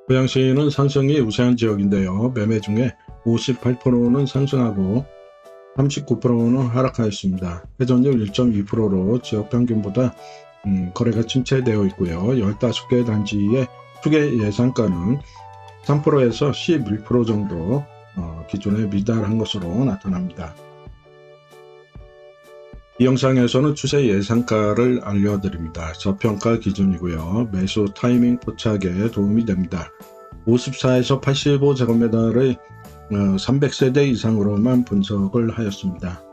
고양시는 상승이 우세한 지역인데요. 매매 중에 58%는 상승하고 39%는 하락하였습니다. 회전율 1.2%로 지역 평균보다 거래가 침체되어 있고요. 15개 단지의 투기 예상가는 3%에서 11% 정도 기존에 미달한 것으로 나타납니다. 이 영상에서는 추세 예상가를 알려드립니다. 저평가 기준이고요. 매수 타이밍 포착에 도움이 됩니다. 54에서 85제곱미터의 300세대 이상으로만 분석을 하였습니다.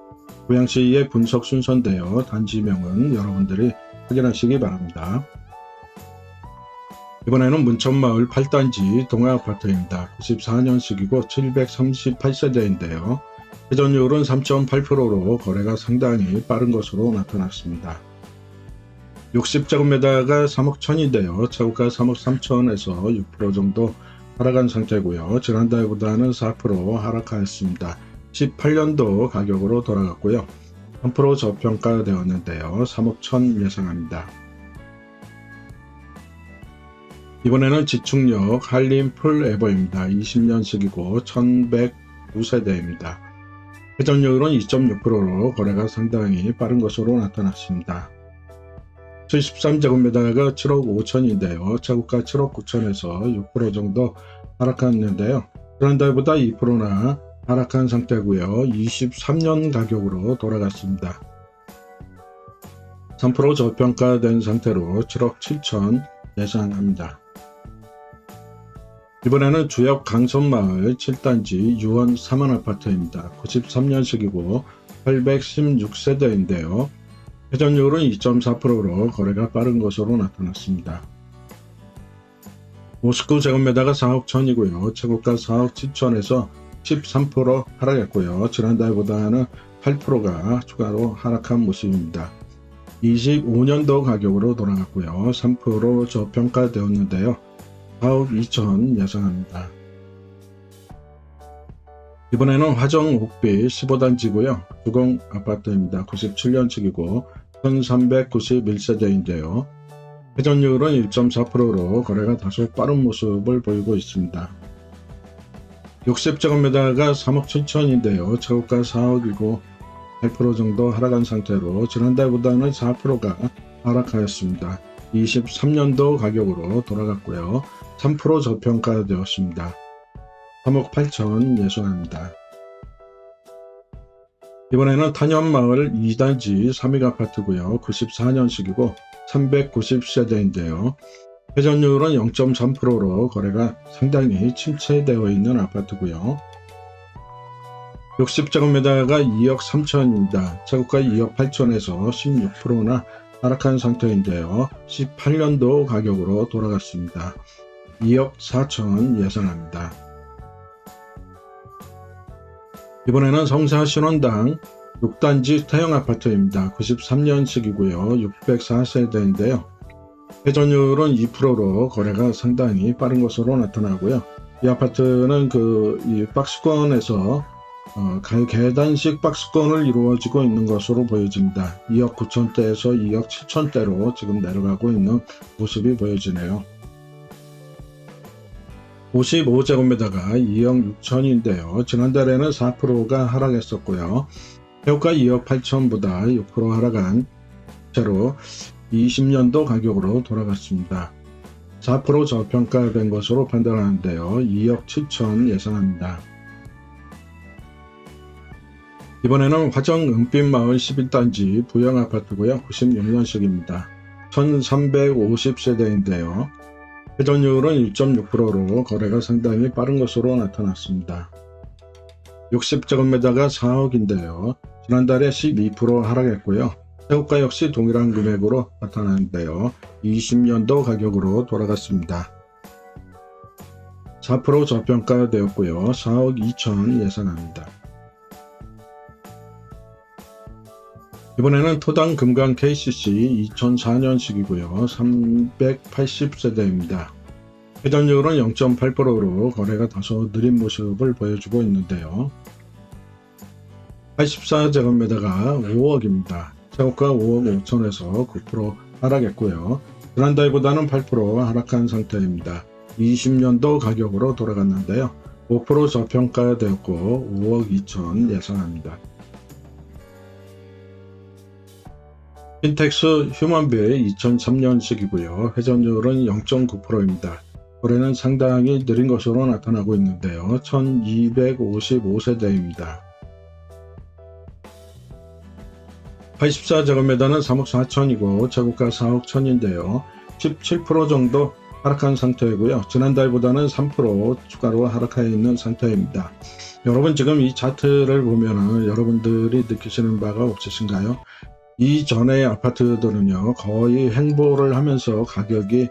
고양시의 분석 순서인데요. 단지명은 여러분들이 확인하시기 바랍니다. 이번에는 문천마을 8단지 동아아파트입니다. 94년식이고 738세대인데요. 회전율은 3.8%로 거래가 상당히 빠른 것으로 나타났습니다. 60제곱미터가 3억 1천인데요. 차고가 3억 3천에서 6% 정도 하락한 상태고요. 지난달보다는 4% 하락하였습니다. 18년도 가격으로 돌아갔고요. 3% 저평가되었는데요. 3억 1천 예상합니다. 이번에는 지축역 한림 풀에버입니다. 20년식이고 1109세대입니다. 회전율은 2.6%로 거래가 상당히 빠른 것으로 나타났습니다. 73제곱미터가 7억 5천인데요. 차고가 7억 9천에서 6% 정도 하락했는데요. 지난달보다 2%나 하락한 상태고요. 23년 가격으로 돌아갔습니다. 3% 저평가된 상태로 7억 7천 예상합니다. 이번에는 주역 강선마을 7단지 유원 3원 아파트입니다. 93년식이고 816세대인데요. 회전율은 2.4%로 거래가 빠른 것으로 나타났습니다. 59제곱미터가 4억 1천이고요. 최고가 4억 7천에서 13% 하락했고요. 지난달보다는 8%가 추가로 하락한 모습입니다. 25년도 가격으로 돌아갔고요. 3% 저평가되었는데요. 4억 2천 예상합니다. 이번에는 화정 옥비 15단지고요. 주공 아파트입니다. 97년식이고 1391세대인데요. 회전율은 1.4%로 거래가 다소 빠른 모습을 보이고 있습니다. 60제곱미터가 3억 7천인데요. 차고가 4억이고 8% 정도 하락한 상태로 지난달보다는 4%가 하락하였습니다. 23년도 가격으로 돌아갔고요. 3% 저평가되었습니다. 3억 8천 예상합니다. 이번에는 탄현마을 2단지 3익 아파트고요. 94년식이고 390세대인데요. 회전율은 0.3%로 거래가 상당히 침체되어 있는 아파트고요. 60제곱미터가 2억 3천입니다. 차고가 2억 8천에서 16%나 하락한 상태인데요. 18년도 가격으로 돌아갔습니다. 2억 4천 예상합니다. 이번에는 성사신원당 6단지 태형아파트입니다. 93년식이고요. 604세대인데요. 회전율은 2%로 거래가 상당히 빠른 것으로 나타나고요. 이 아파트는 이 박스권에서 계단식 박스권을 이루어지고 있는 것으로 보여집니다. 2억 9천대에서 2억 7천대로 지금 내려가고 있는 모습이 보여지네요. 55제곱미터가 2억 6천인데요. 지난달에는 4%가 하락했었고요. 최고가 2억 8천보다 6% 하락한 채로 20년도 가격으로 돌아갔습니다. 4% 저평가된 것으로 판단하는데요. 2억 7천 예상합니다. 이번에는 화정 은빛마을 11단지 부영아파트고요. 96년식입니다. 1350세대인데요. 회전율은 1.6%로 거래가 상당히 빠른 것으로 나타났습니다. 60제곱미터가 4억인데요. 지난달에 12% 하락했고요. 최고가 역시 동일한 금액으로 나타나는데요. 20년도 가격으로 돌아갔습니다. 4% 저평가되었고요. 4억 2천 예상합니다. 이번에는 토당 금강 KCC 2004년식이고요. 380세대입니다. 회전율은 0.8%로 거래가 다소 느린 모습을 보여주고 있는데요. 84제곱미터가 5억입니다. 최고가 5억 5천에서 9% 하락했고요. 지난달보다는 8% 하락한 상태입니다. 20년도 가격으로 돌아갔는데요. 5% 저평가되었고 5억 2천 예상합니다. 킨텍스 휴먼빌 2003년식이고요. 회전율은 0.9%입니다. 거래는 상당히 느린 것으로 나타나고 있는데요. 1255세대입니다. 84제곱미터는 3억 4천이고 재고가 4억 1천인데요. 17% 정도 하락한 상태이고요. 지난달보다는 3% 추가로 하락해 있는 상태입니다. 여러분 지금 이 차트를 보면은 여러분들이 느끼시는 바가 없으신가요? 이전의 아파트들은요 거의 횡보를 하면서 가격이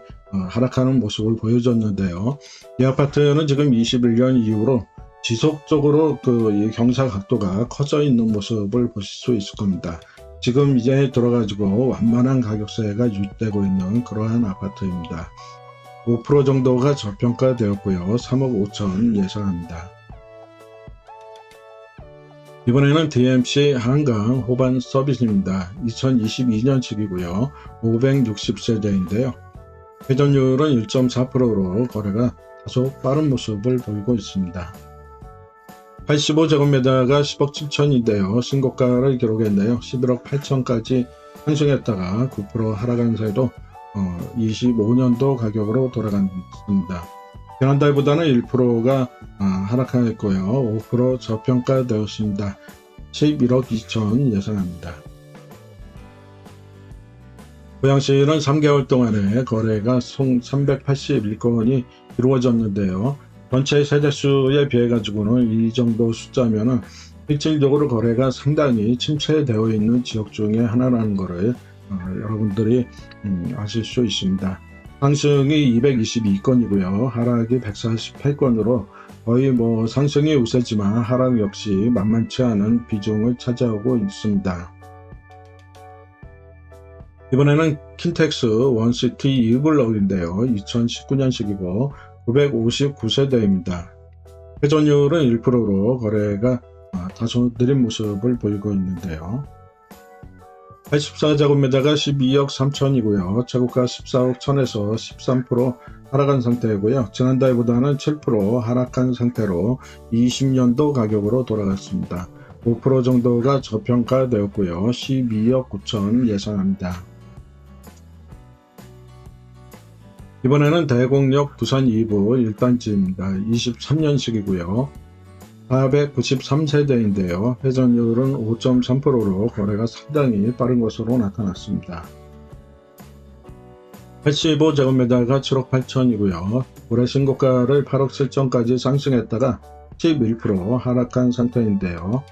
하락하는 모습을 보여줬는데요. 이 아파트는 지금 21년 이후로 지속적으로 이 경사 각도가 커져 있는 모습을 보실 수 있을 겁니다. 지금 이제 들어가지고 완만한 가격세가 유지되고 있는 그러한 아파트입니다. 5% 정도가 저평가되었고요. 3억 5천 예상합니다. 이번에는 DMC 한강 호반 서비스입니다. 2022년식이고요. 560세대인데요. 회전율은 1.4%로 거래가 다소 빠른 모습을 보이고 있습니다. 85제곱미터가 10억 7천인데요. 신고가를 기록했네요. 11억 8천까지 상승했다가 9% 하락한 사이도 25년도 가격으로 돌아갔습니다. 지난달보다는 1%가 하락하였고요. 5% 저평가되었습니다. 11억 2천 예상합니다. 고양시는 3개월 동안에 거래가 총 381건이 이루어졌는데요. 전체 세대수에 비해 가지고는 이 정도 숫자면은 실질적으로 거래가 상당히 침체되어 있는 지역 중에 하나라는 것을 여러분들이 아실 수 있습니다. 상승이 222건이고요. 하락이 148건으로 거의 상승이 우세지만 하락 역시 만만치 않은 비중을 차지하고 있습니다. 이번에는 킨텍스 원시티 이블럭인데요. 2019년식이고 959세대입니다. 회전율은 1%로 거래가 다소 느린 모습을 보이고 있는데요. 84제곱미터가 12억 3천이고요. 재고가 14억 1천에서 13% 하락한 상태이고요. 지난달보다는 7% 하락한 상태로 20년도 가격으로 돌아갔습니다. 5% 정도가 저평가되었고요. 12억 9천 예상합니다. 이번에는 대곡역 부산 2부 1단지입니다. 23년식이고요. 493세대인데요. 회전율은 5.3%로 거래가 상당히 빠른 것으로 나타났습니다. 85제곱미터가 7억 8천이고요. 올해 신고가를 8억 7천까지 상승했다가 11% 하락한 상태인데요.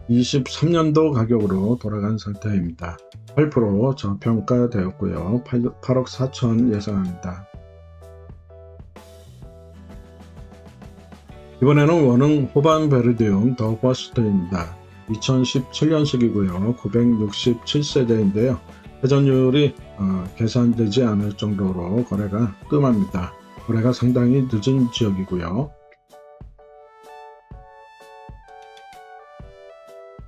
23년도 가격으로 돌아간 상태입니다. 8% 저평가되었고요. 8억 4천 예상합니다. 이번에는 원흥 호반 베르디움 더 버스트입니다. 2017년식이고요. 967세대인데요. 회전율이 계산되지 않을 정도로 거래가 뜸합니다. 거래가 상당히 늦은 지역이고요.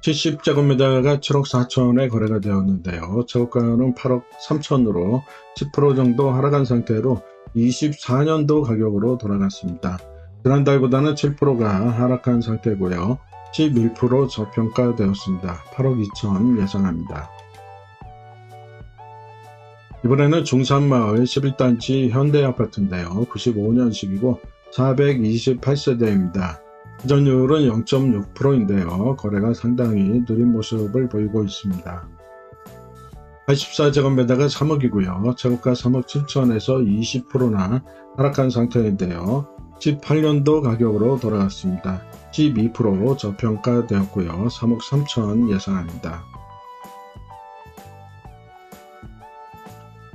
70제곱미터가 7억 4천에 거래가 되었는데요. 재고가는 8억 3천으로 10% 정도 하락한 상태로 24년도 가격으로 돌아갔습니다. 지난달보다는 7%가 하락한 상태고요. 11% 저평가되었습니다. 8억 2천 예상합니다. 이번에는 중산마을 11단지 현대아파트인데요. 95년식이고 428세대입니다. 회전율은 0.6%인데요. 거래가 상당히 느린 모습을 보이고 있습니다. 84제곱미터가 3억이고요. 재고가 3억 7천에서 20%나 하락한 상태인데요. 18년도 가격으로 돌아갔습니다. 12% 저평가되었고요. 3억 3천 예상합니다.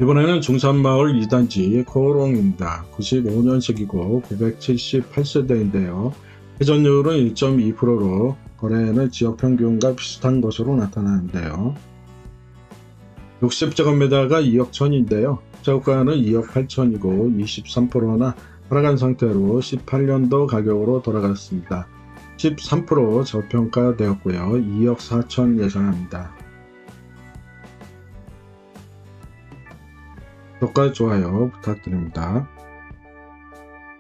이번에는 중산마을 2단지 코롱입니다. 95년식이고 978세대인데요. 회전율은 1.2%로 거래는 지역 평균과 비슷한 것으로 나타나는데요. 60제곱미터가 2억 천인데요. 재고가는 2억 8천이고 23%나 하락한 상태로 18년도 가격으로 돌아갔습니다. 13% 저평가되었고요. 2억 4천 예상합니다. 구독과 좋아요 부탁드립니다.